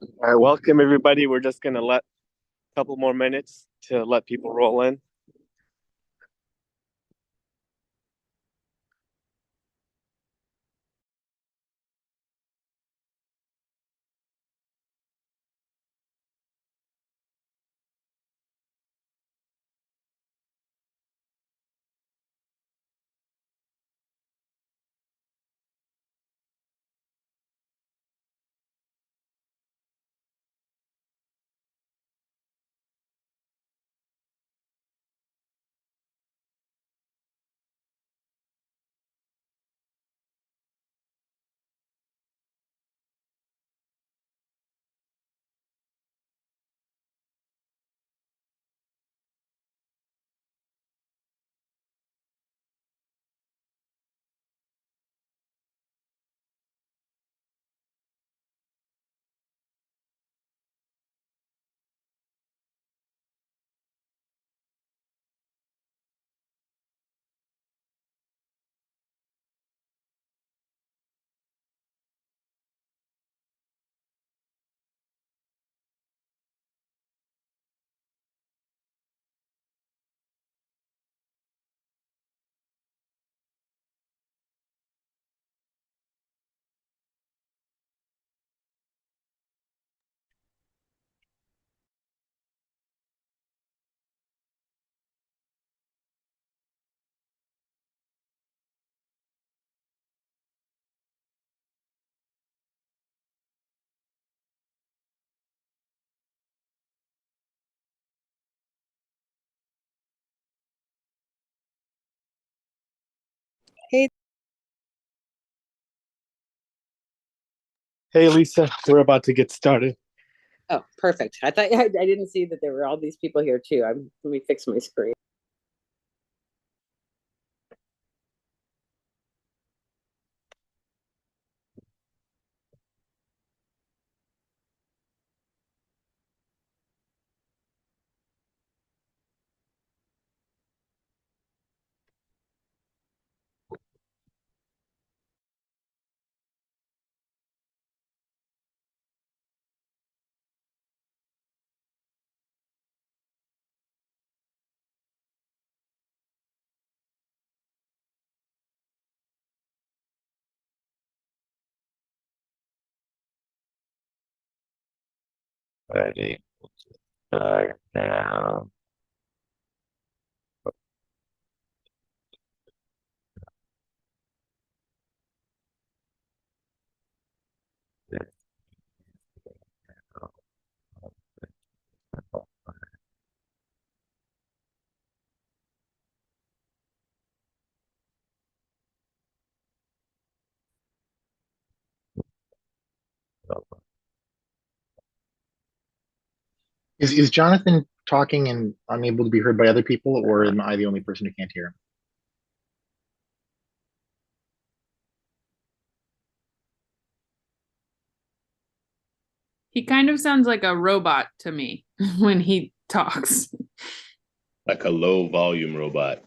All right, welcome everybody. We're just gonna let a couple more minutes to let people roll in. Hey. Hey Lisa, we're about to get started. Oh, perfect. I didn't see that there were all these people here too. Let me fix my screen. Ready to start now. Is Jonathan talking and unable to be heard by other people, or am I the only person who can't hear him? He kind of sounds like a robot to me when he talks. Like a low volume robot.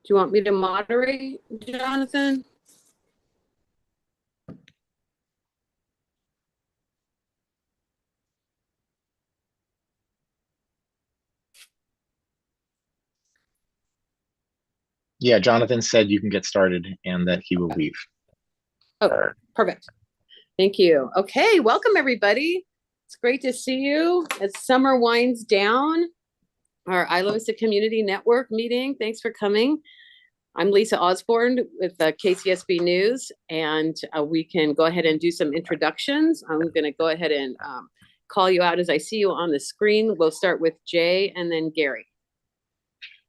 Do you want me to moderate, Jonathan? Yeah, Jonathan said you can get started and that he will leave. Oh, perfect. Thank you. Okay, welcome everybody. It's great to see you as summer winds down. Our Isla Vista Community Network meeting. Thanks for coming. I'm Lisa Osborne with KCSB News, and we can go ahead and do some introductions. I'm going to go ahead and call you out as I see you on the screen. We'll start with Jay and then Gary.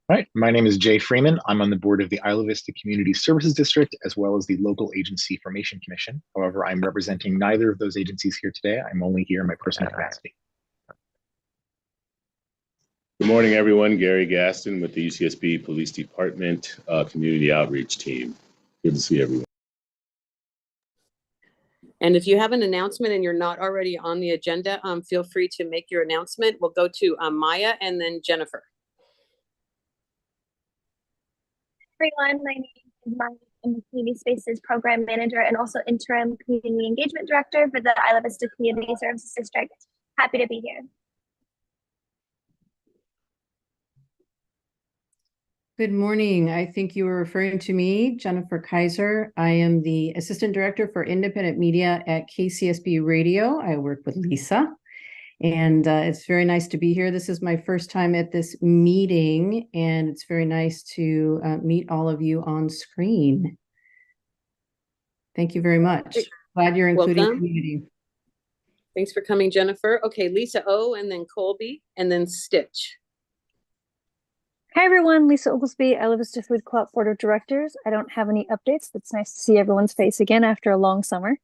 All right, my name is Jay Freeman. I'm on the board of the Isla Vista Community Services District, as well as the Local Agency Formation Commission. However, I'm representing neither of those agencies here today. I'm only here in my personal capacity. Good morning, everyone. Gary Gaston with the UCSB Police Department Community Outreach Team. Good to see everyone. And if you have an announcement and you're not already on the agenda, feel free to make your announcement. We'll go to Maya and then Jennifer. Everyone, my name is Maya. I'm the Community Spaces Program Manager and also Interim Community Engagement Director for the Isla Vista Community Services District. Happy to be here. Good morning. I think you were referring to me, Jennifer Kaiser. I am the Assistant Director for Independent Media at KCSB Radio. I work with Lisa, and it's very nice to be here. This is my first time at this meeting, and it's very nice to meet all of you on screen. Thank you very much. Glad you're including Welcome. community. Thanks for coming, Jennifer. Okay, Lisa O, and then Colby, and then Stitch. Hi everyone, Lisa Oglesby, Isla Vista Food Co-op Board of Directors. I don't have any updates. It's nice to see everyone's face again after a long summer.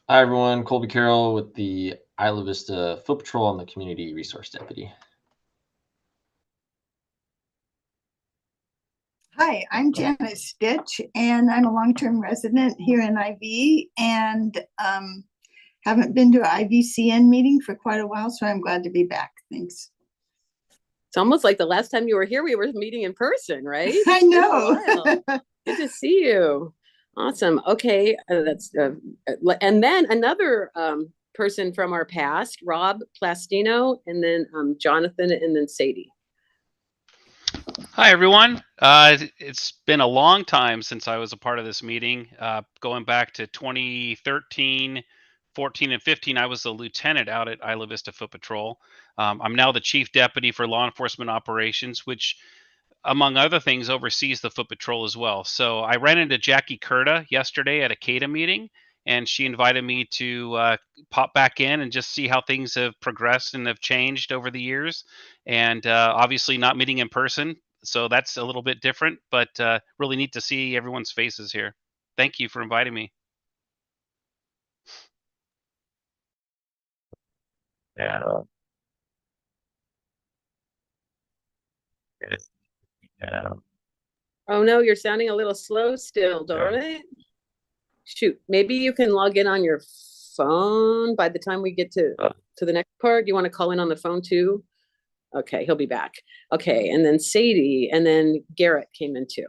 Hi everyone, Colby Carroll with the Isla Vista Foot Patrol. I'm the Community Resource Deputy. Hi, I'm Janet Stitch, and I'm a long-term resident here in IV, and haven't been to an Ivcn meeting for quite a while, so I'm glad to be back. Thanks. It's almost like the last time you were here, we were meeting in person, right? I know. Good to see you. Awesome. Okay, and then another person from our past, Rob Plastino, and then Jonathan, and then Sadie. Hi, everyone. It's been a long time since I was a part of this meeting. Going back to 2013, 14, and 15, I was a lieutenant out at Isla Vista Foot Patrol. I'm now the chief deputy for law enforcement operations, which, among other things, oversees the Foot Patrol as well. So I ran into Jackie Curta yesterday at a CADA meeting, and she invited me to pop back in and just see how things have progressed and have changed over the years. And obviously not meeting in person, so that's a little bit different, but really neat to see everyone's faces here. Thank you for inviting me. Yeah. Yeah. Oh no, you're sounding a little slow still, darn it. Shoot, maybe you can log in on your phone by the time we get to the next part. You want to call in on the phone too? Okay, he'll be back. Okay, and then Sadie, and then Garrett came in too.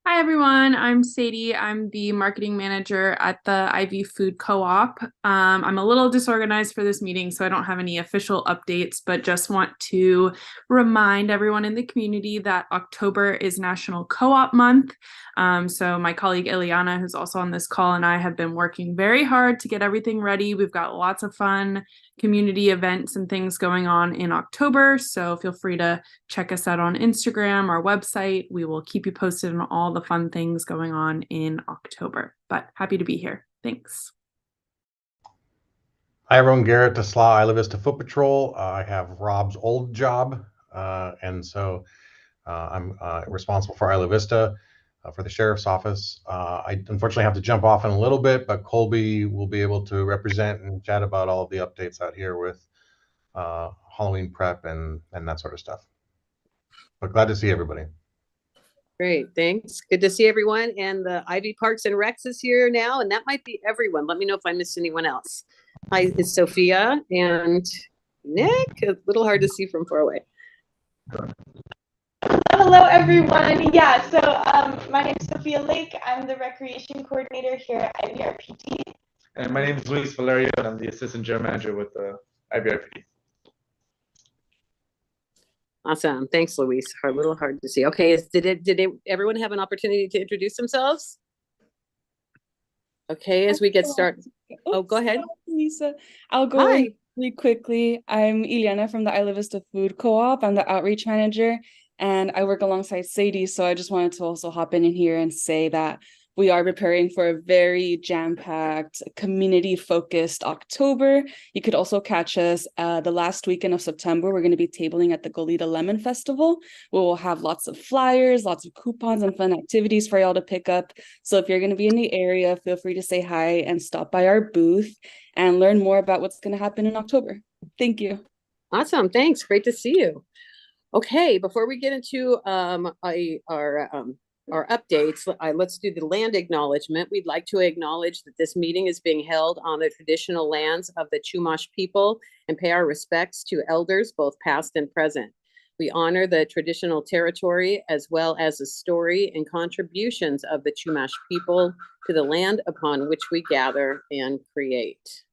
Hi everyone, I'm Sadie. I'm the marketing manager at the IV Food Co-op. I'm a little disorganized for this meeting, so I don't have any official updates, but just want to remind everyone in the community that October is National Co-op Month. So my colleague Ileana, who's also on this call, and I have been working very hard to get everything ready. We've got lots of fun community events and things going on in October, so feel free to check us out on Instagram, our website. We will keep you posted on all the fun things going on in October, but happy to be here. Thanks. Hi everyone, Garrett Tesla, Isla Vista Foot Patrol. I have Rob's old job, and so I'm responsible for Isla Vista for the sheriff's office. I unfortunately have to jump off in a little bit, but Colby will be able to represent and chat about all of the updates out here with Halloween prep and that sort of stuff. But glad to see everybody. Great, thanks. Good to see everyone. And the Ivy Parks and Recs is here now, and that might be everyone. Let me know if I missed anyone else. Hi, it's Sophia and Nick. A little hard to see from far away. Hello, everyone. Yeah, so my name is Sophia Lake. I'm the recreation coordinator here at IVRPD. And my name is Luis Valerio, and I'm the assistant general manager with IVRPD. Awesome. Thanks, Luis. A little hard to see. Okay, did everyone have an opportunity to introduce themselves? Okay, as we get started. Oh, go ahead. Lisa. I'll go really quickly. I'm Ileana from the Isla Vista Food Co-op. I'm the outreach manager, and I work alongside Sadie, so I just wanted to also hop in here and say that we are preparing for a very jam-packed, community-focused October. You could also catch us the last weekend of September. We're going to be tabling at the Goleta Lemon Festival. We will have lots of flyers, lots of coupons, and fun activities for y'all to pick up. So if you're going to be in the area, feel free to say hi and stop by our booth and learn more about what's going to happen in October. Thank you. Awesome. Thanks. Great to see you. Okay, before we get into our our updates, let's do the land acknowledgement. We'd like to acknowledge that this meeting is being held on the traditional lands of the Chumash people and pay our respects to elders, both past and present. We honor the traditional territory as well as the story and contributions of the Chumash people to the land upon which we gather and create.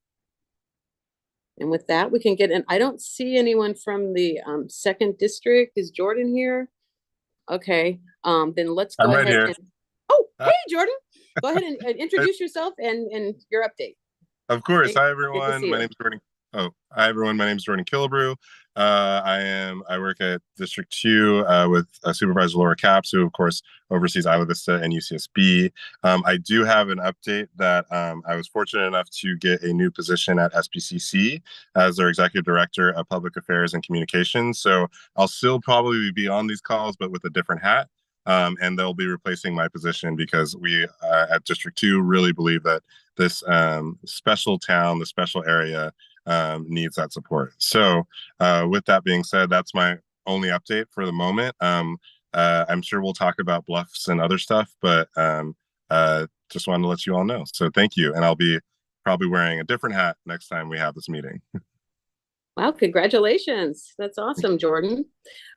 And with that, we can get in. I don't see anyone from the second district. Is Jordan here? Okay, then let's go I'm right ahead here. and, oh, hey, Jordan, go ahead and introduce yourself and your update. Of course. Hi, Good to everyone. see My you. name's Jordan. Oh, hi, everyone. My name is Jordan Killebrew. I work at District 2 with Supervisor Laura Capps, who, of course, oversees Isla Vista and UCSB. I do have an update that I was fortunate enough to get a new position at SPCC as their Executive Director of Public Affairs and Communications. So I'll still probably be on these calls, but with a different hat. And they'll be replacing my position because we at District 2 really believe that this special town, the special area needs that support. So with that being said, that's my only update for the moment. I'm sure we'll talk about bluffs and other stuff, but just wanted to let you all know. So thank you. And I'll be probably wearing a different hat next time we have this meeting. Wow, congratulations. That's awesome, Jordan.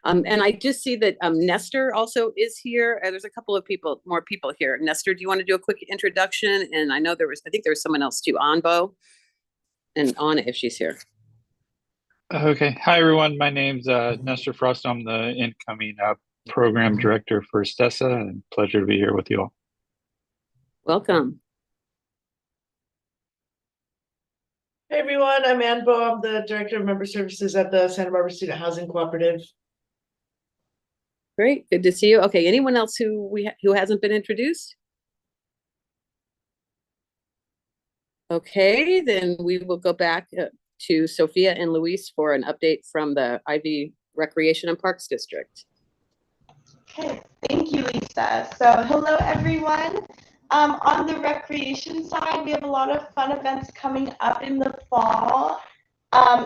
And I just see that Nestor also is here. There's a couple of more people here. Nestor, do you want to do a quick introduction? And I know I think there was someone else too, Anbo and Anna, if she's here. Okay. Hi, everyone. My name's Nestor Frost. I'm the incoming program director for STESA, and pleasure to be here with you all. Welcome. Hey everyone, I'm Anbo. I'm the Director of Member Services at the Santa Barbara Student Housing Cooperative. Great, good to see you. Okay, anyone else who hasn't been introduced? Okay, then we will go back to Sophia and Luis for an update from the Ivy Recreation and Parks District. Okay, thank you, Lisa. So hello, everyone. On the recreation side, we have a lot of fun events coming up in the fall.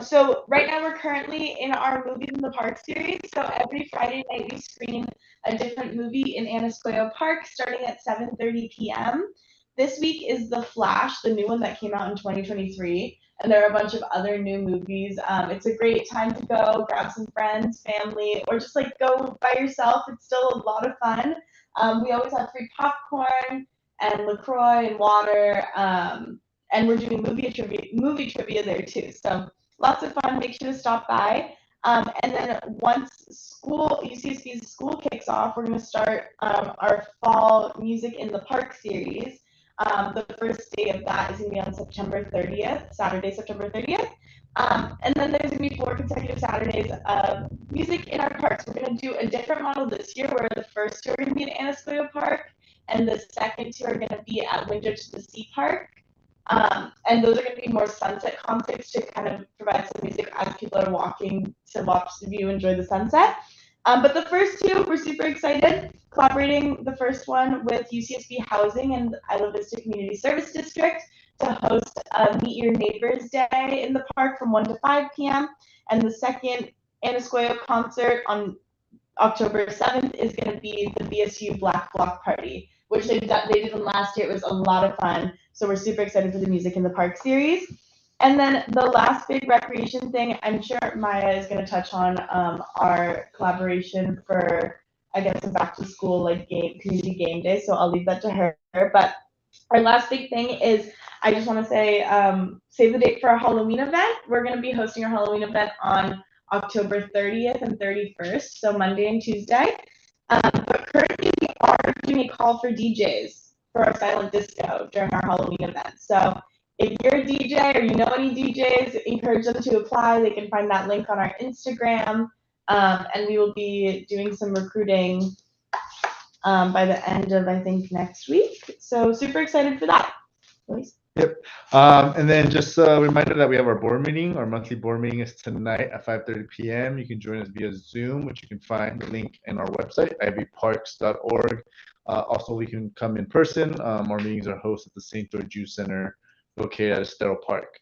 So right now we're currently in our Movies in the Park series. So every Friday night we screen a different movie in Anascoyo Park starting at 7:30 p.m. This week is The Flash, the new one that came out in 2023. And there are a bunch of other new movies. It's a great time to go, grab some friends, family, or just like go by yourself. It's still a lot of fun. We always have free popcorn and LaCroix and water. And we're doing movie trivia there too. So lots of fun. Make sure to stop by. And then once UCSB's school kicks off, we're going to start our fall Music in the Park series. The first day of that is going to be on September 30th, Saturday, September 30th. And then there's going to be 4 consecutive Saturdays of music in our parks. We're going to do a different model this year where the first 2 are going to be in Anascoyo Park and the second 2 are going to be at Windsor to the Sea Park. And those are going to be more sunset concerts to kind of provide some music as people are walking to watch the view, enjoy the sunset. But the first 2, we're super excited. Collaborating the first one with UCSB Housing and Isla Vista Community Service District to host a Meet Your Neighbors Day in the park from 1 to 5 p.m. And the second Anascoyo concert on October 7th is going to be the BSU Black Bloc Party, which they did one last year. It was a lot of fun. So we're super excited for the Music in the Park series. And then the last big recreation thing, I'm sure Maya is going to touch on our collaboration for, I guess, a back to school like community game day. So I'll leave that to her. But our last big thing is, I just want to say, save the date for our Halloween event. We're going to be hosting our Halloween event on October 30th and 31st, so Monday and Tuesday. But currently we are doing a call for DJs for our silent disco during our Halloween event. So if you're a DJ or you know any DJs, encourage them to apply. They can find that link on our Instagram. And we will be doing some recruiting by the end of, I think, next week. So super excited for that. Please. Yep. And then just a reminder that we have our board meeting. Our monthly board meeting is tonight at 5:30 p.m. You can join us via Zoom, which you can find the link in our website, ivparks.org. Also, we can come in person. Our meetings are hosted at the St. George Youth Center located at Estero Park.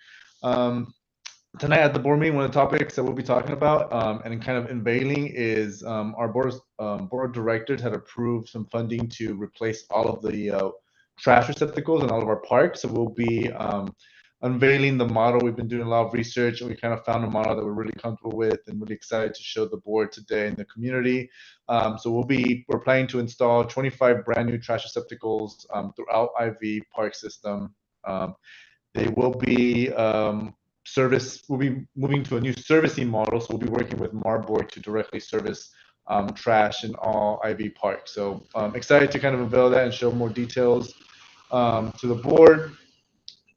tonight at the board meeting, one of the topics that we'll be talking about, and kind of unveiling is our board of directors had approved some funding to replace all of the trash receptacles in all of our parks. So we'll be unveiling the model. We've been doing a lot of research, and we kind of found a model that we're really comfortable with and really excited to show the board today in the community. So we're planning to install 25 brand new trash receptacles throughout IV park system. They will be we'll be moving to a new servicing model, so we'll be working with Marburg to directly service trash in all IV parks. So excited to kind of unveil that and show more details to the board.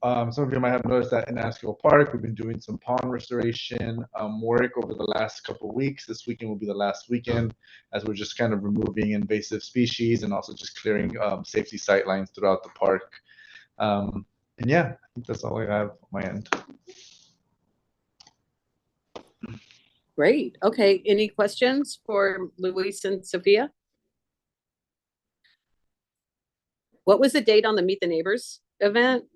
Some of you might have noticed that in Askew Park, we've been doing some pond restoration work over the last couple of weeks. This weekend will be the last weekend, as we're just kind of removing invasive species and also just clearing safety sight lines throughout the park. And yeah, I think that's all I have on my end. Great. Okay. Any questions for Luis and Sophia? What was the date on the Meet the Neighbors event?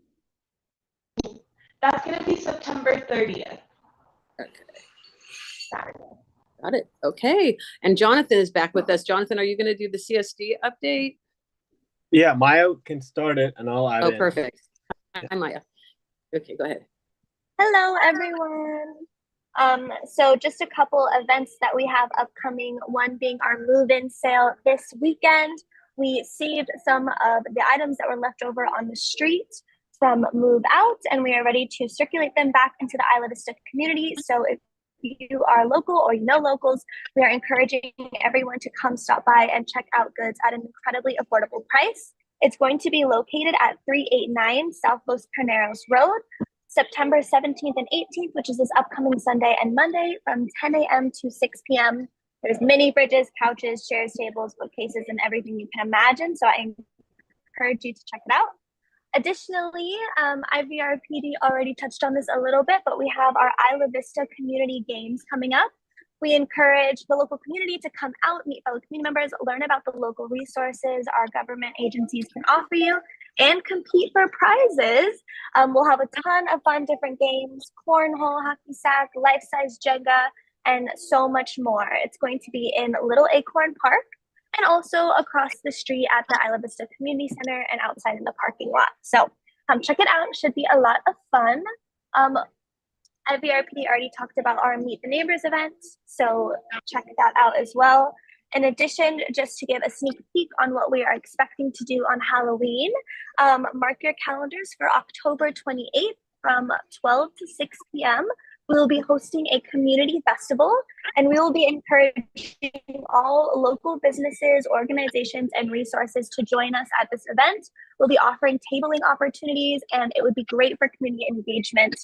That's going to be September 30th. Okay. Got it. Okay. And Jonathan is back with us. Jonathan, are you going to do the CSD update? Yeah, Maya can start it and I'll add in. Perfect. Hi, Maya. Okay, go ahead. Hello, everyone. So just a couple events that we have upcoming, one being our move-in sale this weekend. We saved some of the items that were left over on the street from move out, and we are ready to circulate them back into the Isla Vista community. So if you are local or you know locals, we are encouraging everyone to come stop by and check out goods at an incredibly affordable price. It's going to be located at 389 South Los Carneros Road, September 17th and 18th, which is this upcoming Sunday and Monday from 10 a.m. to 6 p.m. There's mini fridges, couches, chairs, tables, bookcases, and everything you can imagine. So I encourage you to check it out. Additionally, IVRPD already touched on this a little bit, but we have our Isla Vista community games coming up. We encourage the local community to come out, meet fellow community members, learn about the local resources our government agencies can offer you, and compete for prizes. We'll have a ton of fun, different games, cornhole, hockey sack, life-size Jenga, and so much more. It's going to be in Little Acorn Park and also across the street at the Isla Vista Community Center and outside in the parking lot. So check it out. It should be a lot of fun. IVRPD already talked about our Meet the Neighbors event, so check that out as well. In addition, just to give a sneak peek on what we are expecting to do on Halloween, mark your calendars for October 28th from 12 to 6 p.m. We will be hosting a community festival, and we will be encouraging all local businesses, organizations, and resources to join us at this event. We'll be offering tabling opportunities, and it would be great for community engagement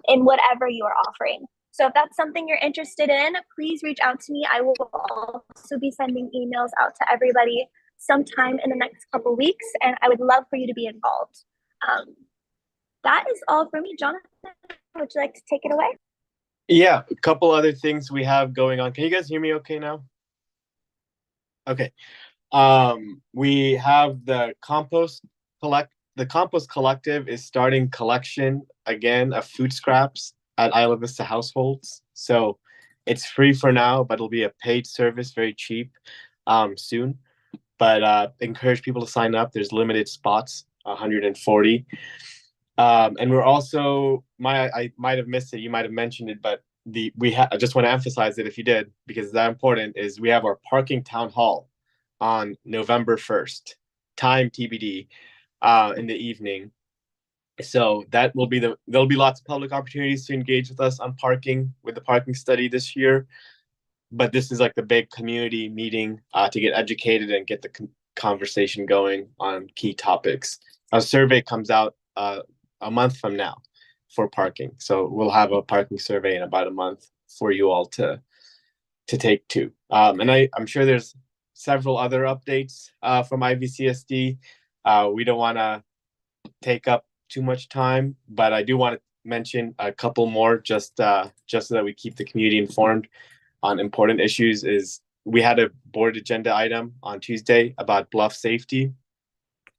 in whatever you are offering. So if that's something you're interested in, please reach out to me. I will also be sending emails out to everybody sometime in the next couple weeks, and I would love for you to be involved. That is all for me. Jonathan, would you like to take it away? Yeah, a couple other things we have going on. Can you guys hear me okay now? Okay. We have the compost collective is starting collection again of food scraps at Isla Vista households. So it's free for now, but it'll be a paid service, very cheap soon. But encourage people to sign up. There's limited spots, 140. And we're also, I might have missed it, you might have mentioned it, but I just want to emphasize it if you did, because it's that important, is we have our parking town hall on November 1st, time TBD, in the evening. So that will be there'll be lots of public opportunities to engage with us on parking with the parking study this year. But this is like the big community meeting to get educated and get the conversation going on key topics. A survey comes out a month from now for parking. So we'll have a parking survey in about a month for you all to take too. And I'm sure there's several other updates from IVCSD. We don't want to take up too much time, but I do want to mention a couple more just so that we keep the community informed on important issues. Is we had a board agenda item on Tuesday about bluff safety,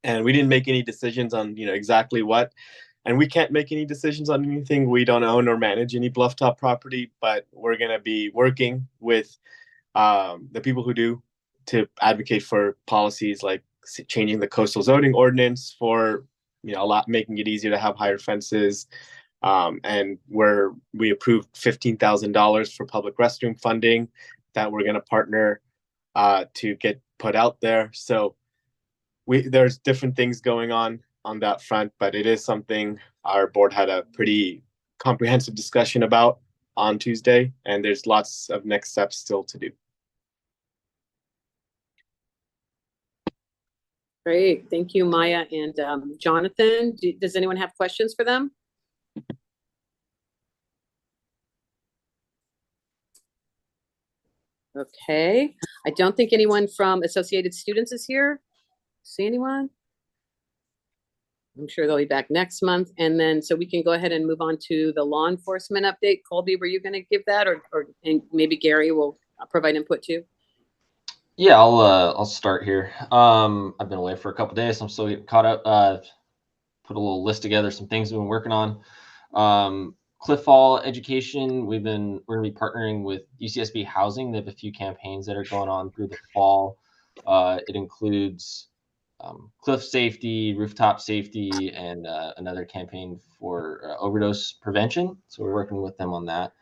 and we didn't make any decisions on exactly what And we can't make any decisions on anything. We don't own or manage any bluff-top property, but we're going to be working with the people who do to advocate for policies like changing the coastal zoning ordinance for, making it easier to have higher fences. And where we approved $15,000 for public restroom funding that we're going to partner to get put out there. So there's different things going on that front, but it is something our board had a pretty comprehensive discussion about on Tuesday, and there's lots of next steps still to do. Great. Thank you, Maya and Jonathan. Does anyone have questions for them? Okay. I don't think anyone from Associated Students is here. See anyone? I'm sure they'll be back next month. And then, so we can go ahead and move on to the law enforcement update. Colby, were you going to give that, or and maybe Gary will provide input too? Yeah, I'll start here. I've been away for a couple days. So I'm still getting caught up. Put a little list together, some things we've been working on. Cliff Fall Education, we're going to be partnering with UCSB Housing. They have a few campaigns that are going on through the fall. It includes cliff safety, rooftop safety, and another campaign for overdose prevention. So we're working with them on that.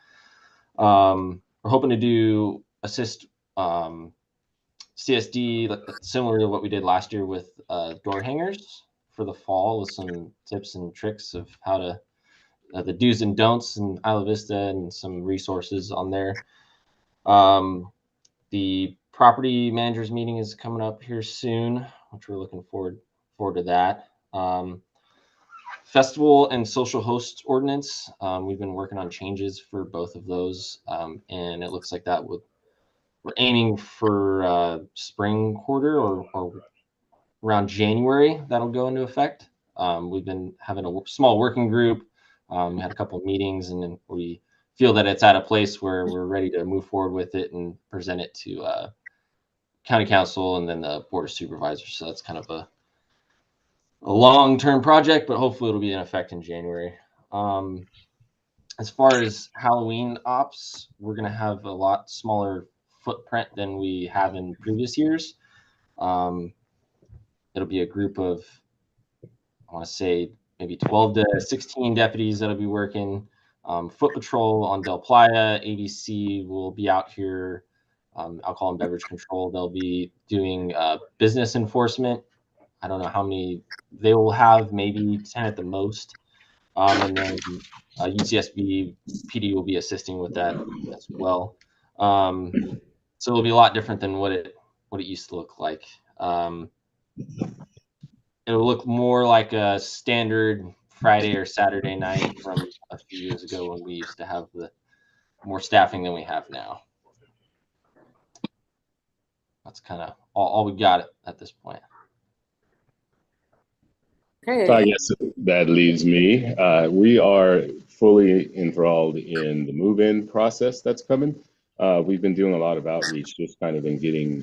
We're hoping to assist CSD similar to what we did last year with door hangers for the fall, with some tips and tricks of how to the do's and don'ts in Isla Vista and some resources on there. The property managers meeting is coming up here soon, which we're looking forward to that. Festival and social host ordinance. We've been working on changes for both of those, and it looks like that we're aiming for spring quarter or around January that'll go into effect. We've been having a small working group. We had a couple of meetings, and then we feel that it's at a place where we're ready to move forward with it and present it to county council and then the board of supervisors. So that's kind of a long-term project, but hopefully it'll be in effect in January. As far as Halloween ops, we're going to have a lot smaller footprint than we have in previous years. It'll be a group of, I want to say, maybe 12 to 16 deputies that'll be working. Foot Patrol on Del Playa, ABC will be out here. Alcohol and beverage control, they'll be doing business enforcement. I don't know how many they will have, maybe 10 at the most. And then UCSB PD will be assisting with that as well. So it'll be a lot different than what it used to look like. It'll look more like a standard Friday or Saturday night from a few years ago when we used to have the more staffing than we have now. That's kind of all we got at this point. Okay. So I guess that leaves me. We are fully enthralled in the move-in process that's coming. We've been doing a lot of outreach, just kind of in getting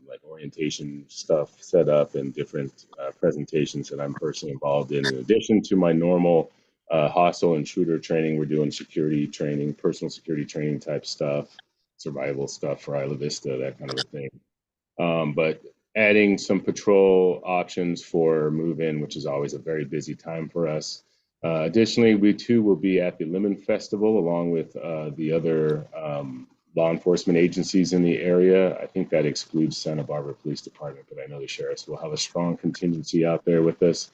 like orientation stuff set up and different presentations that I'm personally involved in addition to my normal hostile intruder training. We're doing security training, personal security training type stuff, survival stuff for Isla Vista, that kind of a thing. But adding some patrol options for move-in, which is always a very busy time for us. Additionally, we too will be at the Lemon Festival along with the other law enforcement agencies in the area. I think that excludes Santa Barbara Police Department, but I know the sheriffs will have a strong contingency out there with us.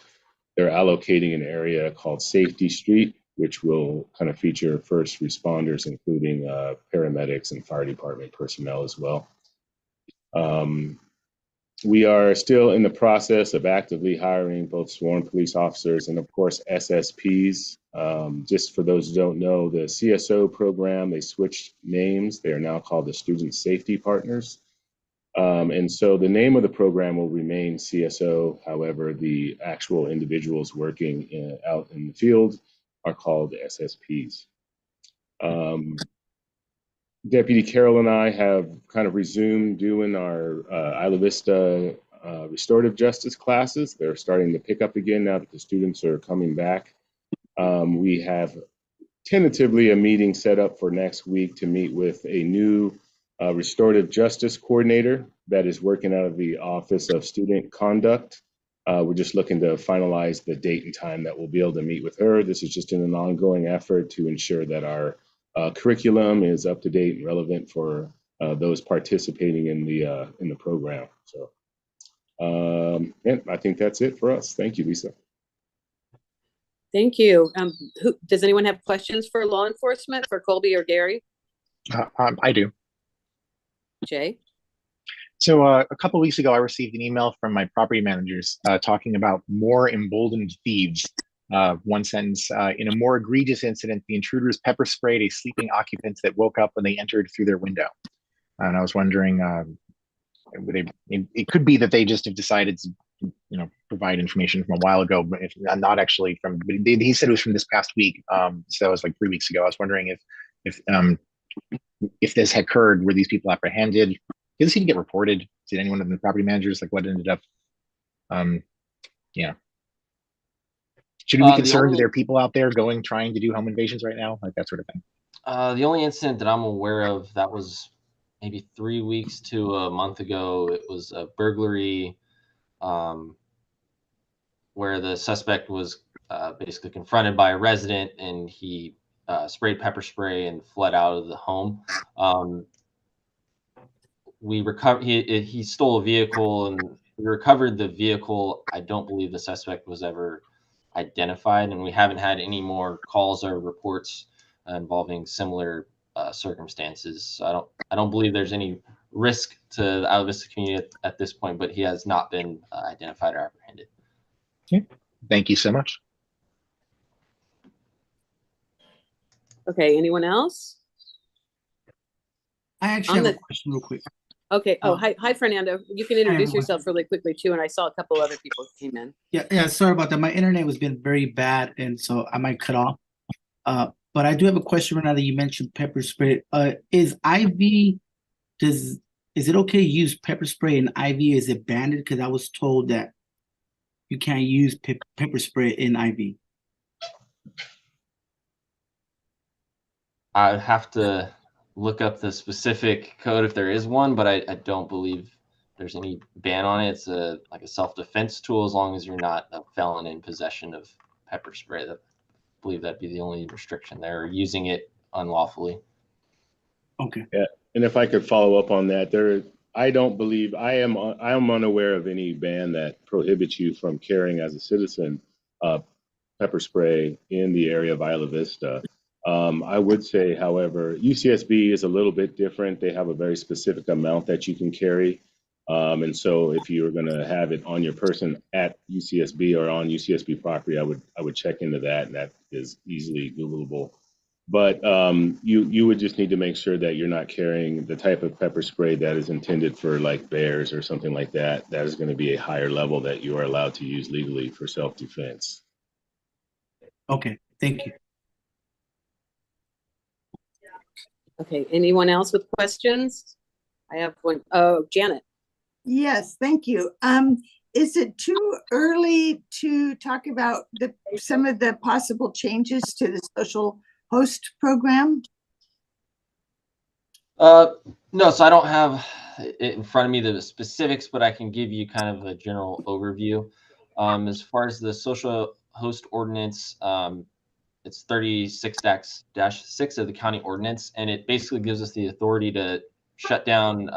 They're allocating an area called Safety Street, which will kind of feature first responders, including paramedics and fire department personnel as well. We are still in the process of actively hiring both sworn police officers and, of course, SSPs. Just for those who don't know, the CSO program, they switched names. They are now called the Student Safety Partners. And so the name of the program will remain CSO. However, the actual individuals working out in the field are called SSPs. Deputy Carol and I have kind of resumed doing our Isla Vista restorative justice classes. They're starting to pick up again now that the students are coming back. We have tentatively a meeting set up for next week to meet with a new restorative justice coordinator that is working out of the Office of Student Conduct. We're just looking to finalize the date and time that we'll be able to meet with her. This is just in an ongoing effort to ensure that our curriculum is up to date and relevant for those participating in the program. So, and I think that's it for us. Thank you, Lisa. Thank you. Does anyone have questions for law enforcement for Colby or Gary? I do. Jay? So a couple of weeks ago, I received an email from my property managers talking about more emboldened thieves. One sentence, in a more egregious incident, the intruders pepper sprayed a sleeping occupant that woke up when they entered through their window. And I was wondering, it could be that they just have decided to, provide information from a while ago, but if not actually from, but he said it was from this past week. So it was like 3 weeks ago. I was wondering if this had occurred, were these people apprehended? Did this even get reported? Did anyone of the property managers, like, what ended up? Yeah. Should we be concerned that there are people out there trying to do home invasions right now, like that sort of thing? The only incident that I'm aware of that was maybe 3 weeks to a month ago, it was a burglary where the suspect was basically confronted by a resident, and he sprayed pepper spray and fled out of the home. We recovered. He stole a vehicle, and we recovered the vehicle. I don't believe the suspect was ever identified, and we haven't had any more calls or reports involving similar circumstances. So I don't believe there's any risk to the Isla Vista community at this point, but he has not been identified or apprehended. Okay. Thank you so much. Okay, anyone else? I actually have a question real quick. Okay. Oh, hi, Fernando. You can introduce yourself really quickly too. And I saw a couple other people who came in. Yeah. Sorry about that. My internet has been very bad, and so I might cut off. But I do have a question right now that you mentioned pepper spray. Is IV? Is it okay to use pepper spray in IV? Is it banned? Because I was told that you can't use pepper spray in IV. I'd have to look up the specific code if there is one, but I don't believe there's any ban on it. It's like a self-defense tool as long as you're not a felon in possession of pepper spray. I believe that'd be the only restriction there, or using it unlawfully. Okay. Yeah, and if I could follow up on that, I don't believe I am unaware of any ban that prohibits you from carrying as a citizen pepper spray in the area of Isla Vista. I would say, however, UCSB is a little bit different. They have a very specific amount that you can carry. And so if you're going to have it on your person at UCSB or on UCSB property, I would check into that, and that is easily Googleable. But you would just need to make sure that you're not carrying the type of pepper spray that is intended for like bears or something like that. That is going to be a higher level that you are allowed to use legally for self-defense. Okay, thank you. Okay, anyone else with questions? I have one. Oh, Janet. Yes, thank you. Is it too early to talk about some of the possible changes to the social host program? No, so I don't have it in front of me the specifics, but I can give you kind of a general overview. As far as the social host ordinance, it's 36-6 of the county ordinance, and it basically gives us the authority to shut down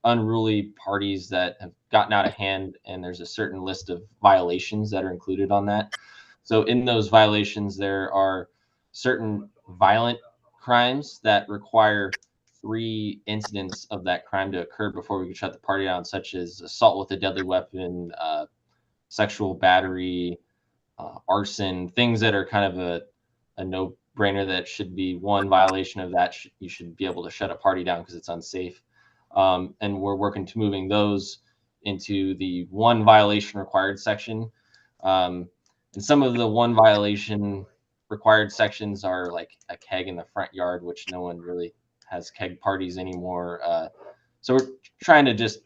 unruly parties that have gotten out of hand, and there's a certain list of violations that are included on that. So in those violations, there are certain violent crimes that require 3 incidents of that crime to occur before we can shut the party down, such as assault with a deadly weapon, sexual battery, arson, things that are kind of a no-brainer that should be one violation of that. You should be able to shut a party down because it's unsafe. And we're working to moving those into the 1 violation required section. And some of the 1 violation required sections are like a keg in the front yard, which no one really has keg parties anymore. So we're trying to just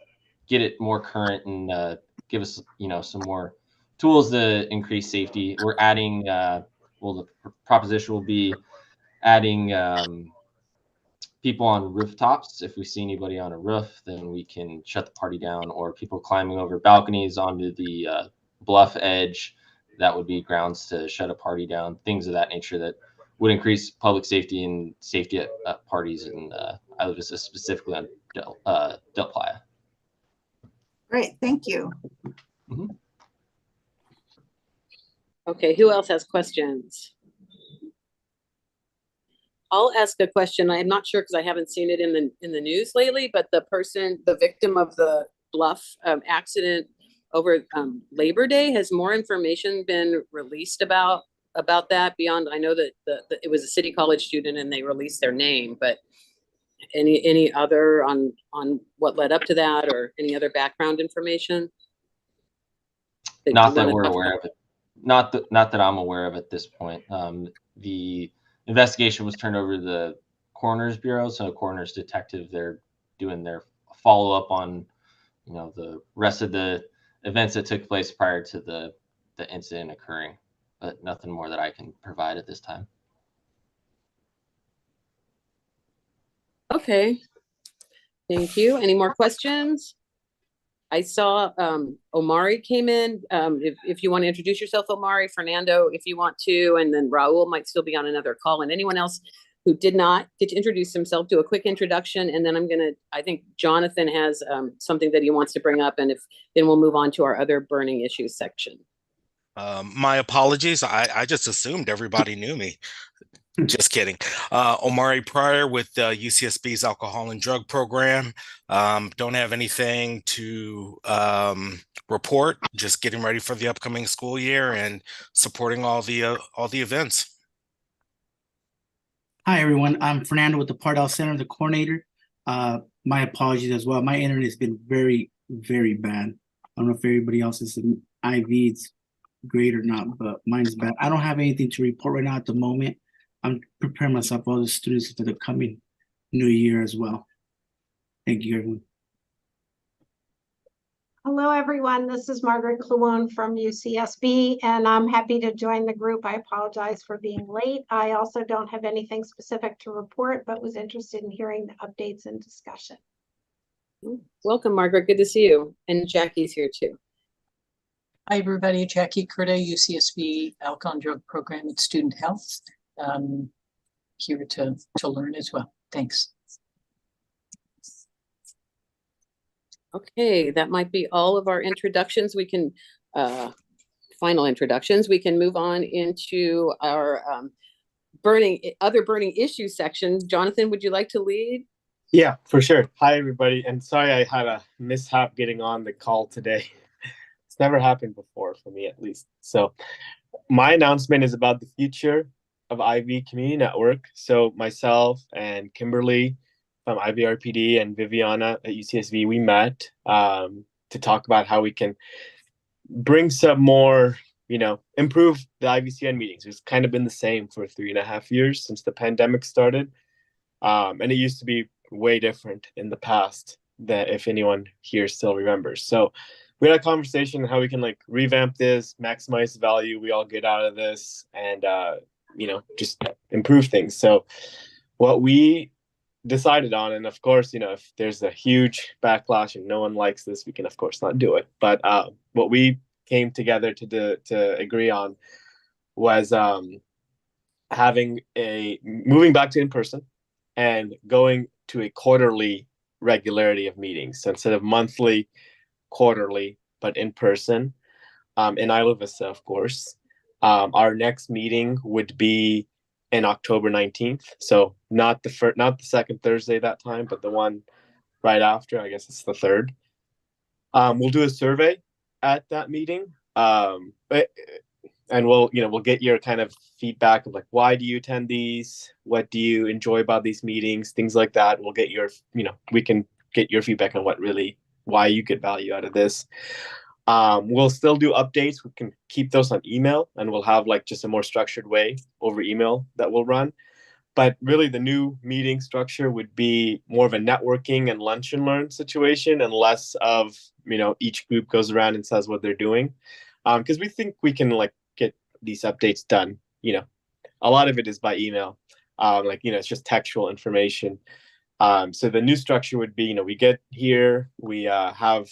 get it more current and give us, some more tools to increase safety. We're adding the proposition will be adding people on rooftops. If we see anybody on a roof, then we can shut the party down, or people climbing over balconies onto the bluff edge. That would be grounds to shut a party down, things of that nature that would increase public safety and safety at parties in Isla Vista, specifically on Del Playa. Great, thank you. Okay, who else has questions? I'll ask a question. I'm not sure because I haven't seen it in the news lately, but the victim of the bluff accident over Labor Day, has more information been released about that beyond? I know that it was a City College student and they released their name, but any other on what led up to that, or any other background information? Not that we're aware of it. Not that I'm aware of at this point. The investigation was turned over to the coroner's bureau, so coroner's detective, they're doing their follow-up on the rest of the events that took place prior to the incident occurring, but nothing more that I can provide at this time. Okay, thank you. Any more questions? I saw Omari came in. If you want to introduce yourself, Omari, Fernando, if you want to, and then Raul might still be on another call, and anyone else who did not get to introduce himself, do a quick introduction, and then I think Jonathan has something that he wants to bring up, and then we'll move on to our other burning issues section. My apologies. I just assumed everybody knew me. Just kidding. Omari Pryor with UCSB's Alcohol and Drug Program. Don't have anything to report. Just getting ready for the upcoming school year and supporting all the events. Hi, everyone. I'm Fernando with the Pardell Center, the coordinator. My apologies as well. My internet has been very, very bad. I don't know if everybody else's IV is great or not, but mine's bad. I don't have anything to report right now at the moment. I'm preparing myself for all the students for the coming new year as well. Thank you, everyone. Hello, everyone. This is Margaret Cluone from UCSB, and I'm happy to join the group. I apologize for being late. I also don't have anything specific to report, but was interested in hearing the updates and discussion. Welcome, Margaret. Good to see you. And Jackie's here too. Hi, everybody. Jackie Curda, UCSB Alcohol and Drug Program and Student Health. Here to learn as well. Thanks. Okay, that might be all of our introductions. We can final introductions. We can move on into our other burning issues section. Jonathan, would you like to lead? Yeah, for sure. Hi, everybody. And sorry I had a mishap getting on the call today. It's never happened before for me, at least. So my announcement is about the future of IV Community Network. So myself and Kimberly from IVRPD and Viviana at UCSB, we met to talk about how we can bring some more, improve the IVCN meetings. It's kind of been the same for 3.5 years since the pandemic started. And it used to be way different in the past, that if anyone here still remembers. So we had a conversation on how we can revamp this, maximize the value we all get out of this, and just improve things. So what we decided on, and of course, if there's a huge backlash and no one likes this, we can of course not do it. But what we came together to agree on was moving back to in person and going to a quarterly regularity of meetings. So instead of monthly, quarterly, but in person in Isla Vista, of course. Our next meeting would be in October 19th. So not the second Thursday that time, but the one right after. I guess it's the third. We'll do a survey at that meeting. And we'll get your kind of feedback of why do you attend these? What do you enjoy about these meetings? Things like that. We'll get your, we can get your feedback on why you get value out of this. We'll still do updates. We can keep those on email, and we'll have just a more structured way over email that we'll run. But really the new meeting structure would be more of a networking and lunch and learn situation, and less of, each group goes around and says what they're doing. Because we think we can get these updates done, a lot of it is by email. Like, it's just textual information. So the new structure would be, we get here, we have,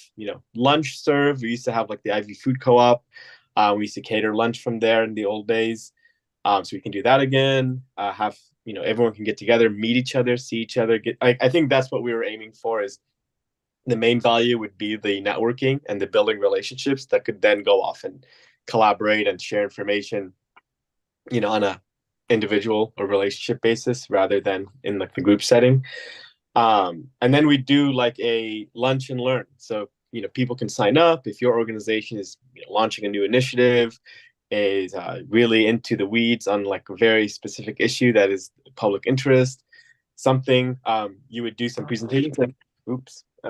lunch served. We used to have like the IV Food Co-op. We used to cater lunch from there in the old days. So we can do that again. Have, everyone can get together, meet each other, see each other. I think that's what we were aiming for. Is the main value would be the networking and the building relationships that could then go off and collaborate and share information, on a individual or relationship basis rather than in like the group setting. And then we do like a lunch and learn. So, people can sign up if your organization is launching a new initiative, is really into the weeds on like a very specific issue that is public interest, something. You would do some presentations.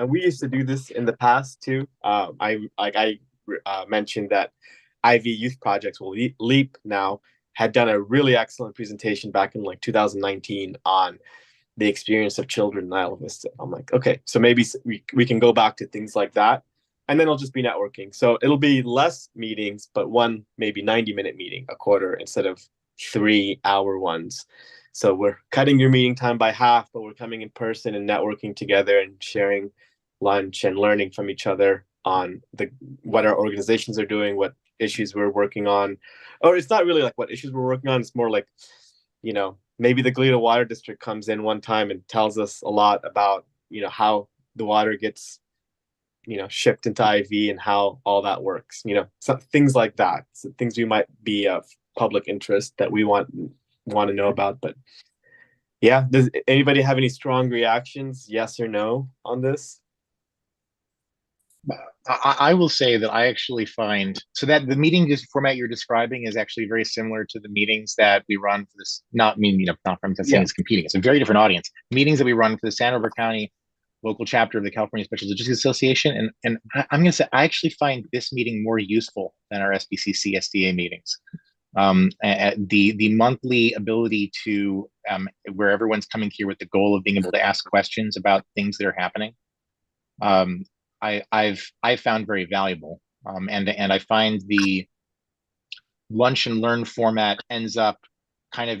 We used to do this in the past too. I mentioned that IV Youth Projects will Leap now had done a really excellent presentation back in like 2019 on the experience of children in Isla Vista. I'm like, okay, so maybe we can go back to things like that, and then it'll just be networking. So it'll be less meetings, but one maybe 90-minute meeting a quarter instead of 3-hour ones. So we're cutting your meeting time by half, but we're coming in person and networking together and sharing lunch and learning from each other on what our organizations are doing, what issues we're working on. Or it's not really like what issues we're working on. It's more like, maybe the Goleta Water District comes in one time and tells us a lot about, how the water gets, shipped into IV and how all that works, things like that. So things we might be of public interest that we want to know about. But yeah, does anybody have any strong reactions, yes or no, on this? I will say that I actually find so that the meeting format you're describing is actually very similar to the meetings that we run for this. Not from saying it's competing. It's a very different audience. Meetings that we run for the Santa Barbara County local chapter of the California Special Logistics Association, and I'm going to say I actually find this meeting more useful than our SBCC SDA meetings. The monthly ability to where everyone's coming here with the goal of being able to ask questions about things that are happening. I've found very valuable, and I find the lunch and learn format ends up kind of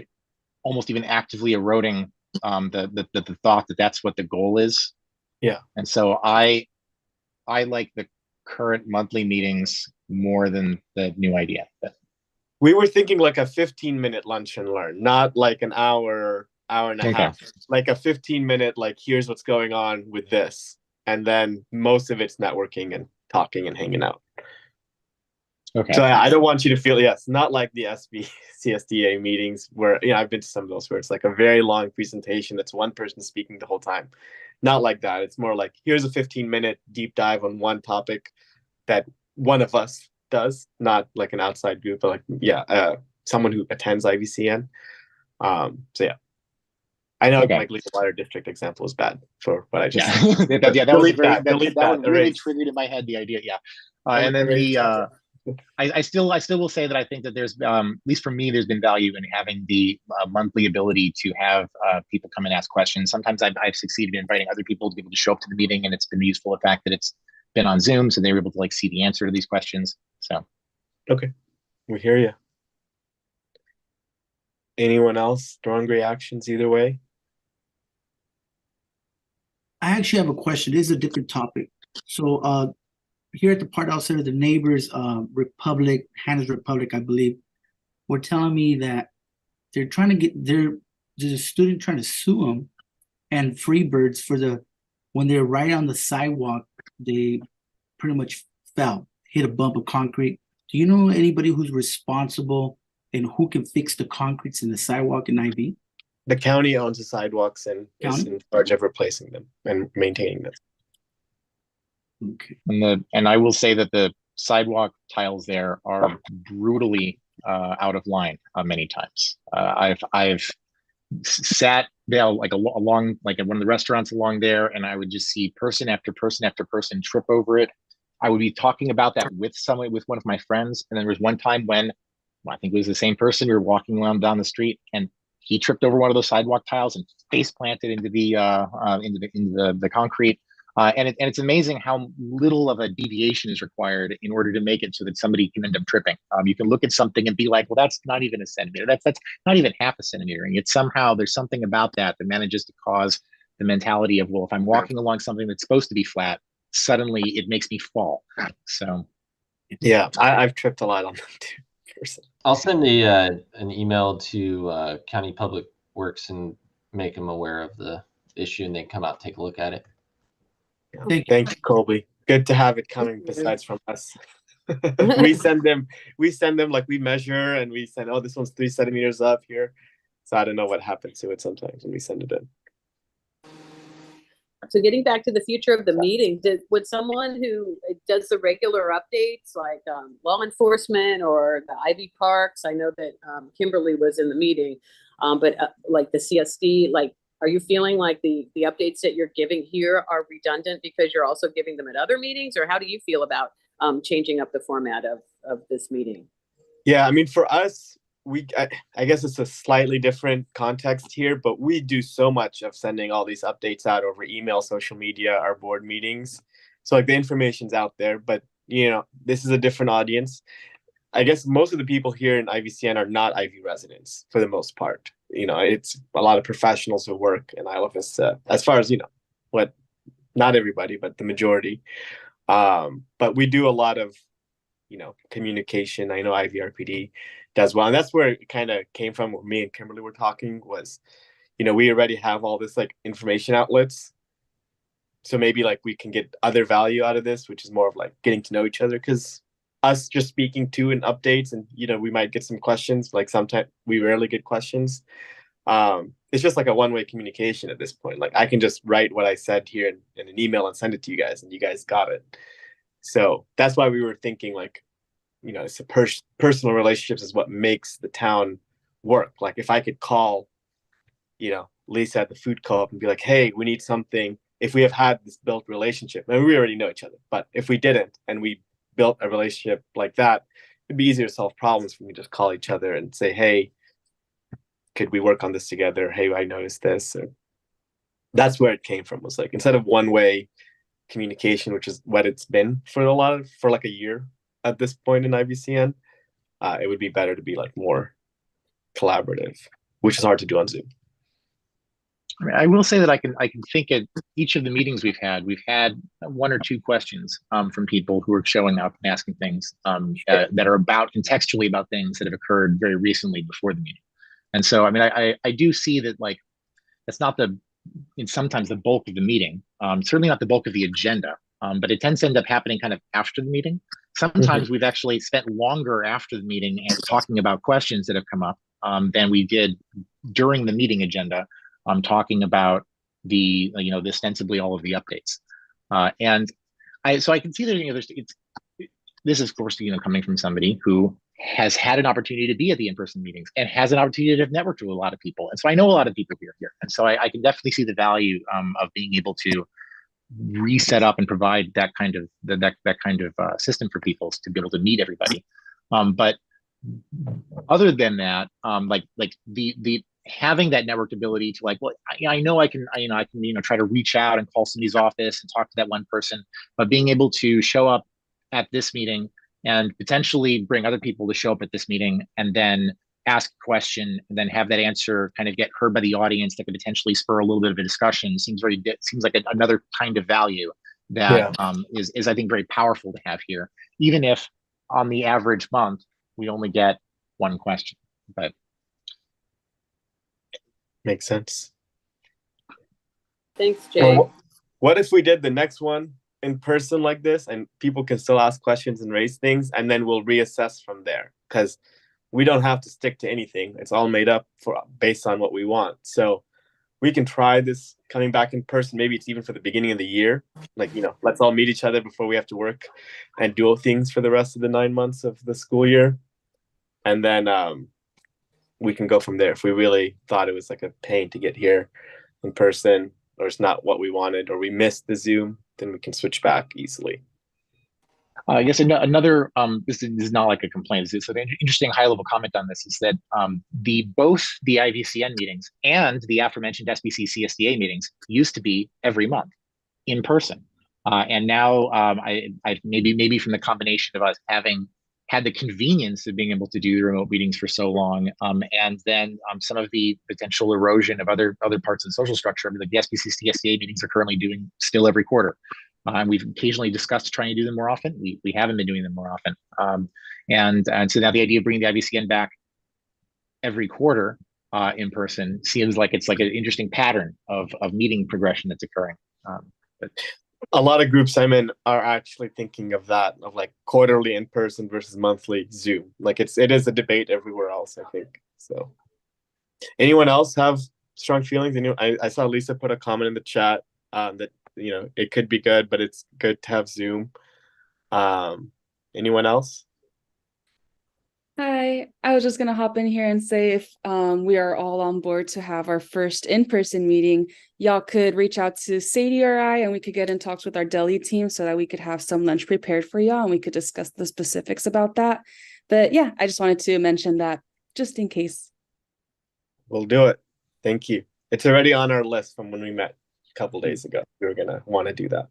almost even actively eroding the thought that that's what the goal is. Yeah. And so I like the current monthly meetings more than the new idea. But we were thinking like a 15-minute lunch and learn, not like an hour and a half, like a 15-minute, like here's what's going on with this. And then most of it's networking and talking and hanging out. Okay. So I don't want you to feel, it's not like the CSDA meetings where, I've been to some of those where it's like a very long presentation that's one person speaking the whole time. Not like that. It's more like, here's a 15-minute deep dive on one topic that one of us does, not like an outside group, but like, someone who attends Ivcn. So yeah. I know my Goleta Water District example is bad for what I just said. that was very that really triggered in my head the idea. Yeah. And then I still will say that I think that there's at least for me there's been value in having the monthly ability to have people come and ask questions. Sometimes I've succeeded in inviting other people to be able to show up to the meeting, and it's been useful the fact that it's been on Zoom, so they were able to like see the answer to these questions. So okay, we hear you. Anyone else? Strong reactions either way? I actually have a question. This is a different topic. So here at the part outside of the neighbors, Republic, Hannah's Republic, I believe, were telling me that they're trying to get there's a student trying to sue them and Freebirds for when they're right on the sidewalk, they pretty much hit a bump of concrete. Do you know anybody who's responsible and who can fix the concretes in the sidewalk in IV? The county owns the sidewalks and is in charge of replacing them and maintaining them. Okay. And I will say that the sidewalk tiles there are brutally out of line many times. I've sat there like along like at one of the restaurants along there, and I would just see person after person after person trip over it. I would be talking about that with one of my friends, and then there was one time when I think it was the same person. We were walking around down the street, and he tripped over one of those sidewalk tiles and face planted into the concrete. And it's amazing how little of a deviation is required in order to make it so that somebody can end up tripping. You can look at something and be like, well, that's not even a centimeter. That's not even half a centimeter. And yet somehow there's something about that that manages to cause the mentality of, well, if I'm walking along something that's supposed to be flat, suddenly it makes me fall. So yeah, I've tripped a lot on them too. I'll send an email to County Public Works and make them aware of the issue, and they come out and take a look at it. Yeah. Thank you, Colby. Good to have it coming besides from us. we send them like we measure and we send, oh, this one's 3 centimeters up here. So I don't know what happens to it sometimes when we send it in. So getting back to the future of the meeting, would someone who does the regular updates like law enforcement or the Ivy Parks, I know that Kimberly was in the meeting, but like the CSD, like, are you feeling like the updates that you're giving here are redundant because you're also giving them at other meetings? Or how do you feel about changing up the format of this meeting? Yeah, I mean, for us, I guess it's a slightly different context here, but we do so much of sending all these updates out over email, social media, our board meetings. So like the information's out there, but this is a different audience. I guess most of the people here in Ivcn are not Ivy residents for the most part. It's a lot of professionals who work in Isla Vista, as far as not everybody, but the majority. But we do a lot of communication. I know IVRPD does well, and that's where it kind of came from. What me and Kimberly were talking was, we already have all this like information outlets, so maybe like we can get other value out of this, which is more of like getting to know each other. Because us just speaking to and updates, and we might get some questions. Like sometimes we rarely get questions. It's just like a one-way communication at this point. Like I can just write what I said here in an email and send it to you guys, and you guys got it. So that's why we were thinking like, it's personal relationships is what makes the town work. Like if I could call, Lisa at the food co-op and be like, hey, we need something. If we have had this built relationship, and we already know each other, but if we didn't and we built a relationship like that, it'd be easier to solve problems when we just call each other and say, hey, could we work on this together? Hey, I noticed this. Or, that's where it came from, was like, instead of one-way communication, which is what it's been for like a year at this point in Ivcn, it would be better to be like more collaborative, which is hard to do on Zoom. I mean, I will say that I can think at each of the meetings we've had 1 or 2 questions from people who are showing up and asking things that are contextually about things that have occurred very recently before the meeting. And so, I mean, I do see that like that's not sometimes the bulk of the meeting, certainly not the bulk of the agenda, but it tends to end up happening kind of after the meeting. Sometimes we've actually spent longer after the meeting and talking about questions that have come up than we did during the meeting agenda, talking about the ostensibly all of the updates. And so I can see that this is of course coming from somebody who has had an opportunity to be at the in-person meetings and has an opportunity to have networked with a lot of people. And so I know a lot of people here. And so I can definitely see the value of being able to reset up and provide that kind of system for people to be able to meet everybody. But other than that, like the having that networked ability to like, well, I know I can try to reach out and call somebody's office and talk to that one person, but being able to show up at this meeting and potentially bring other people to show up at this meeting and then ask a question and then have that answer kind of get heard by the audience that could potentially spur a little bit of a discussion seems like another kind of value that is I think very powerful to have here, even if on the average month we only get 1 question. But makes sense. Thanks, Jay. What if we did the next one in person like this, and people can still ask questions and raise things, and then we'll reassess from there? Because we don't have to stick to anything. It's all made up based on what we want. So we can try this coming back in person. Maybe it's even for the beginning of the year. Like, let's all meet each other before we have to work and do things for the rest of the 9 months of the school year. And then we can go from there. If we really thought it was like a pain to get here in person, or it's not what we wanted, or we missed the Zoom, then we can switch back easily. I guess another, this is not like a complaint. It's an interesting high-level comment on this is that both the Ivcn meetings and the aforementioned SBC CSDA meetings used to be every month in person. And now I maybe from the combination of us having had the convenience of being able to do the remote meetings for so long, and then some of the potential erosion of other parts of the social structure. I mean, like the SBCC SCA meetings are currently doing still every quarter. We've occasionally discussed trying to do them more often. We haven't been doing them more often. And so now the idea of bringing the IVCN back every quarter in person seems like it's like an interesting pattern of meeting progression that's occurring. But a lot of groups I'm in are actually thinking of that, of like quarterly in person versus monthly Zoom. Like it is a debate everywhere else, I think. So anyone else have strong feelings? I saw Lisa put a comment in the chat that it could be good, but it's good to have Zoom. Anyone else? Hi, I was just gonna hop in here and say if we are all on board to have our first in-person meeting, y'all could reach out to Sadie or I, and we could get in talks with our deli team so that we could have some lunch prepared for y'all and we could discuss the specifics about that. But yeah, I just wanted to mention that just in case. We'll do it. Thank you. It's already on our list from when we met a couple days ago. We were gonna want to do that.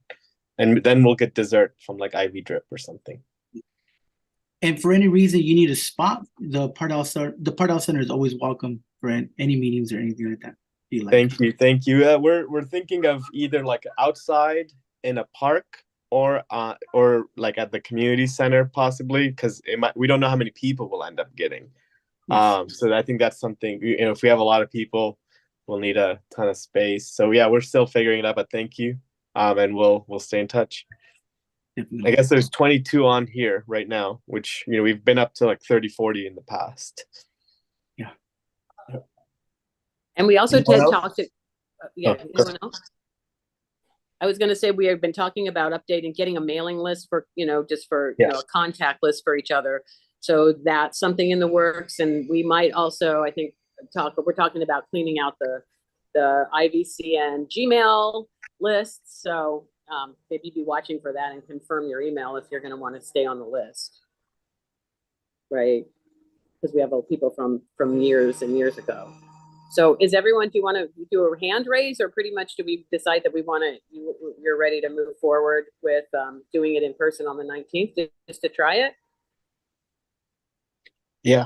And then we'll get dessert from like Ivy Drip or something. And for any reason you need a spot, the Pardell Center is always welcome for any meetings or anything like that. Thank you. We're thinking of either like outside in a park or like at the community center possibly, because we don't know how many people we'll end up getting. So I think that's something, if we have a lot of people, we'll need a ton of space. So yeah, we're still figuring it out, but thank you. And we'll stay in touch. I guess there's 22 on here right now, which we've been up to like 30, 40 in the past. Yeah. And we also talked to anyone else? I was going to say we have been talking about updating, getting a mailing list for just for a contact list for each other. So that's something in the works, and we might also, I think, we're talking about cleaning out the Ivcn Gmail list. So maybe be watching for that and confirm your email if you're going to want to stay on the list, right? Because we have people from years and years ago. So do you want to do a hand raise, or pretty much do we decide that you're ready to move forward with doing it in person on the 19th just to try it? Yeah.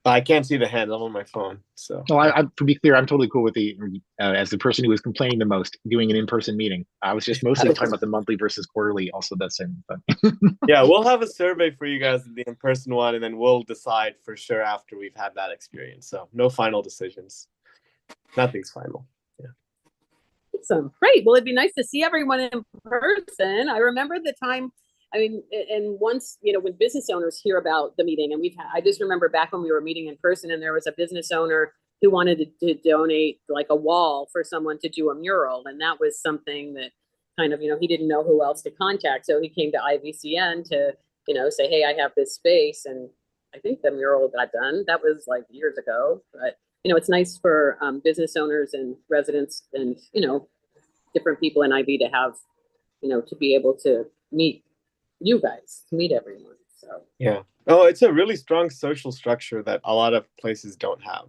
I can't see the hand. I'm on my phone. So to be clear, I'm totally cool with as the person who was complaining the most, doing an in-person meeting. I was just mostly talking about the monthly versus quarterly, also that same thing. Yeah, we'll have a survey for you guys, the in-person one, and then we'll decide for sure after we've had that experience. So no final decisions. Nothing's final. Yeah. Awesome. Great. Well, it'd be nice to see everyone in person. I remember the time, and once, when business owners hear about the meeting, and I just remember back when we were meeting in person and there was a business owner who wanted to donate like a wall for someone to do a mural. And that was something that kind of, he didn't know who else to contact. So he came to Ivcn to, say, hey, I have this space. And I think the mural got done. That was like years ago, but it's nice for business owners and residents and, different people in IV to have, to be able to meet you guys, to meet everyone. So yeah. Oh, it's a really strong social structure that a lot of places don't have.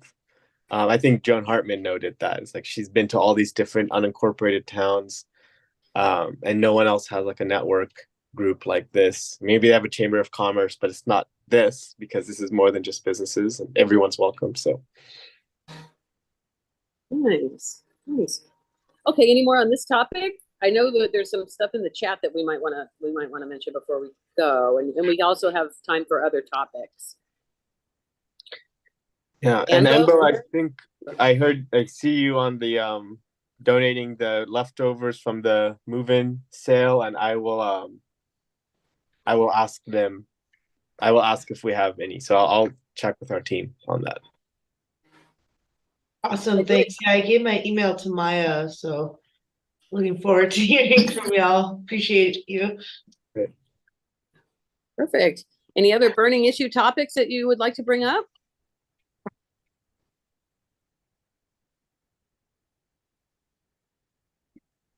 I think Joan Hartman noted that. It's like she's been to all these different unincorporated towns, and no one else has like a network group like this. Maybe they have a chamber of commerce, but it's not this, because this is more than just businesses and everyone's welcome. So nice. Okay, any more on this topic? I know that there's some stuff in the chat that we might want to mention before we go, and we also have time for other topics. Yeah, and Embo, I think I see you on the donating the leftovers from the move-in sale, and I will ask them. I will ask if we have any. So I'll check with our team on that. Awesome, thanks. Yeah, I gave my email to Maya, so looking forward to hearing from y'all. Appreciate you. Great. Perfect. Any other burning issue topics that you would like to bring up?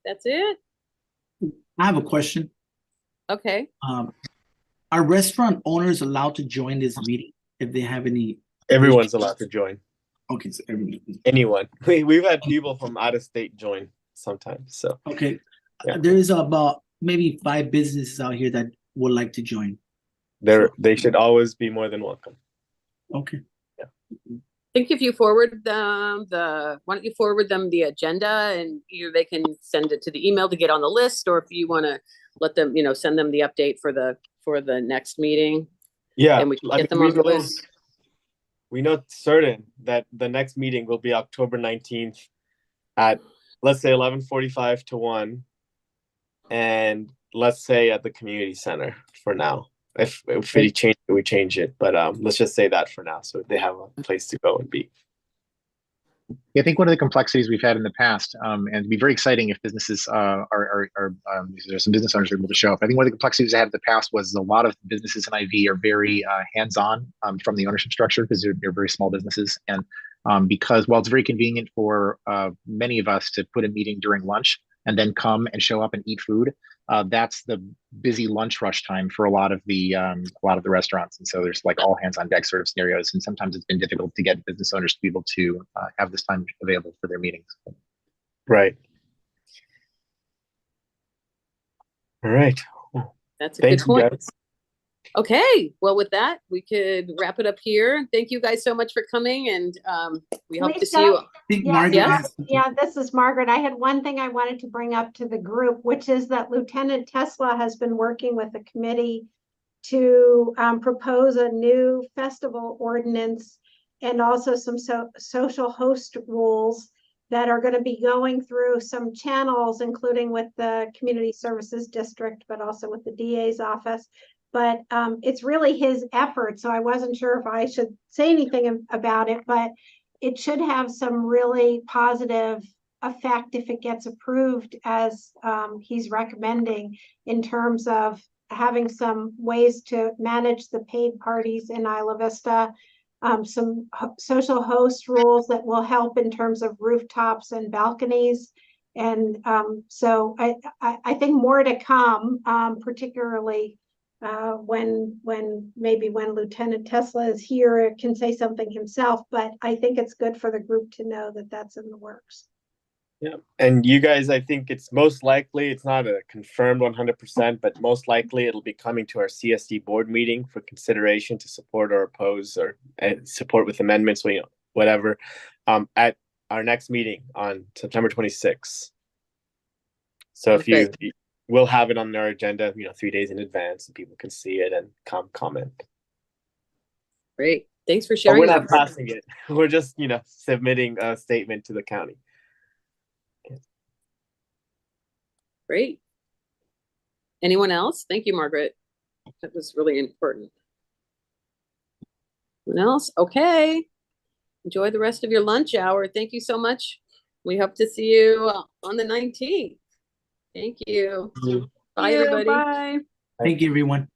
That's it? I have a question. Okay. Are restaurant owners allowed to join this meeting if they have any? Everyone's allowed to join. Okay, so anyone. We've had people from out of state join sometimes. So okay, yeah. There is about maybe 5 businesses out here that would like to join. They should always be more than welcome. Okay. I think if you forward them why don't you forward them the agenda, and either they can send it to the email to get on the list, or if you want to let them, send them the update for the next meeting. Yeah, and we can I get mean, them on the list. We know certain that the next meeting will be October 19th at, let's say, 11:45 to 1, and let's say at the community center for now. If we change it, we change it. But let's just say that for now, so they have a place to go and be. Yeah, I think one of the complexities we've had in the past, and it'd be very exciting if businesses there's some business owners who are able to show up. I think one of the complexities I had in the past was a lot of businesses in IV are very hands-on from the ownership structure, because they're very small businesses. And because while it's very convenient for many of us to put a meeting during lunch and then come and show up and eat food, that's the busy lunch rush time for a lot of the restaurants. And so there's like all hands on deck sort of scenarios. And sometimes it's been difficult to get business owners to be able to have this time available for their meetings. Right. All right. That's a Thank good point. you, guys. Okay, well, with that, we could wrap it up here. Thank you guys so much for coming, and we hope to see you. Yeah, this is Margaret. I had one thing I wanted to bring up to the group, which is that Lieutenant Tesla has been working with the committee to propose a new festival ordinance and also some social host rules that are going to be going through some channels, including with the Community Services District, but also with the DA's office. But it's really his effort, so I wasn't sure if I should say anything about it, but it should have some really positive effect if it gets approved, as he's recommending, in terms of having some ways to manage the paid parties in Isla Vista, some social host rules that will help in terms of rooftops and balconies. And so I think more to come, particularly when Lieutenant Tesla is here, can say something himself, but I think it's good for the group to know that that's in the works. Yeah, and you guys, I think it's most likely, it's not a confirmed 100%, but most likely it'll be coming to our CSD board meeting for consideration to support or oppose, or support with amendments, whatever, at our next meeting on September 26th. So if we'll have it on our agenda, 3 days in advance, so people can see it and comment. Great. Thanks for sharing. But we're not passing it. We're just, submitting a statement to the county. Great. Anyone else? Thank you, Margaret. That was really important. Anyone else? Okay. Enjoy the rest of your lunch hour. Thank you so much. We hope to see you on the 19th. Thank you. Bye, everybody. Bye. Thank you, everyone.